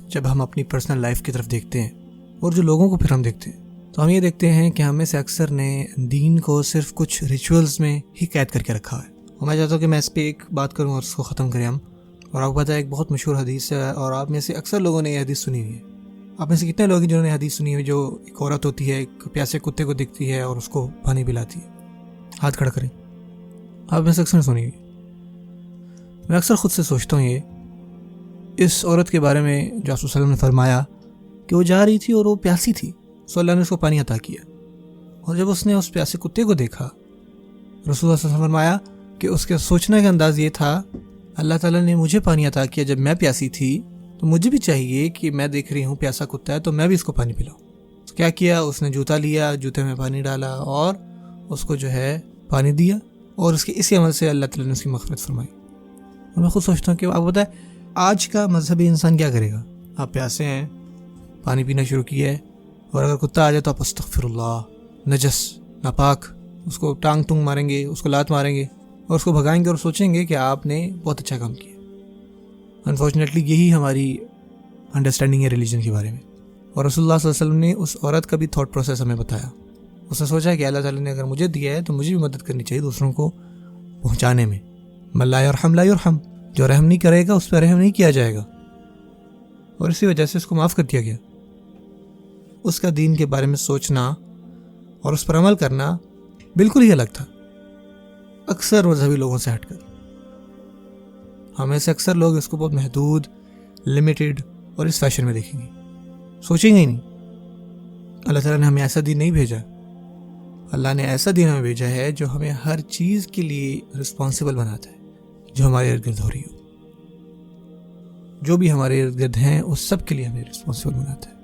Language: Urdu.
جب ہم اپنی پرسنل لائف کی طرف دیکھتے ہیں اور جو لوگوں کو پھر ہم دیکھتے ہیں تو ہم یہ دیکھتے ہیں کہ ہم میں سے اکثر نے دین کو صرف کچھ ریچولز میں ہی قید کر کے رکھا ہے. اور میں چاہتا ہوں کہ میں اس پہ ایک بات کروں اور اس کو ختم کریں ہم. اور آپ کو پتہ ہے ایک بہت مشہور حدیث ہے اور آپ میں سے اکثر لوگوں نے یہ حدیث سنی ہوئی ہے. آپ میں سے کتنے لوگ ہیں جنہوں نے حدیث سنی ہوئی جو ایک عورت ہوتی ہے ایک پیاسے کتے کو دیکھتی ہے اور اس کو پانی پلاتی ہے؟ ہاتھ کھڑا کریں. آپ میں سے اکثر سنی ہوئی. میں اکثر خود سے سوچتا ہوں یہ اس عورت کے بارے میں جو آپ صلی اللہ علیہ وسلم نے فرمایا کہ وہ جا رہی تھی اور وہ پیاسی تھی، سو اللہ نے اس کو پانی عطا کیا. اور جب اس نے اس پیاسے کتے کو دیکھا، رسول اللہ صلی اللہ علیہ وسلم نے فرمایا کہ اس کے سوچنے کا انداز یہ تھا اللہ تعالیٰ نے مجھے پانی عطا کیا جب میں پیاسی تھی، تو مجھے بھی چاہیے کہ میں دیکھ رہی ہوں پیاسا کتا ہے تو میں بھی اس کو پانی پلاؤں. تو کیا کیا اس نے؟ جوتا لیا، جوتے میں پانی ڈالا اور اس کو جو ہے پانی دیا، اور اس کے اسی عمل سے اللہ تعالیٰ نے اس کی مغفرت فرمائی. اور میں خود سوچتا ہوں کہ آپ بتائیں آج کا مذہبی انسان کیا کرے گا؟ آپ پیاسے ہیں، پانی پینا شروع کیا ہے، اور اگر کتا آ جائے تو آپ استغفر اللہ، نجس، ناپاک، اس کو ٹانگ ٹونگ ماریں گے، اس کو لات ماریں گے اور اس کو بھگائیں گے اور سوچیں گے کہ آپ نے بہت اچھا کام کیا. انفارچونیٹلی یہی ہماری انڈرسٹینڈنگ ہے ریلیجن کے بارے میں. اور رسول اللہ صلی اللہ علیہ وسلم نے اس عورت کا بھی تھاٹ پروسیس ہمیں بتایا. اس نے سوچا کہ اللہ تعالیٰ نے اگر مجھے دیا ہے تو مجھے بھی مدد کرنی چاہیے دوسروں کو پہنچانے میں. من لا یرحم لا یرحم، جو رحم نہیں کرے گا اس پہ رحم نہیں کیا جائے گا، اور اسی وجہ سے اس کو معاف کر دیا گیا. اس کا دین کے بارے میں سوچنا اور اس پر عمل کرنا بالکل ہی الگ تھا اکثر مذہبی لوگوں سے ہٹ کر. ہمیں سے اکثر لوگ اس کو بہت محدود، لمیٹڈ اور اس فیشن میں دیکھیں گے، سوچیں گے ہی نہیں. اللہ تعالیٰ نے ہمیں ایسا دین نہیں بھیجا. اللہ نے ایسا دین ہمیں بھیجا ہے جو ہمیں ہر چیز کے لیے رسپانسبل بناتا ہے جو ہمارے ارد گرد ہو رہی ہو. جو بھی ہمارے ارد گرد ہیں اس سب کے لیے ہمیں رسپانسبل بناتا ہے.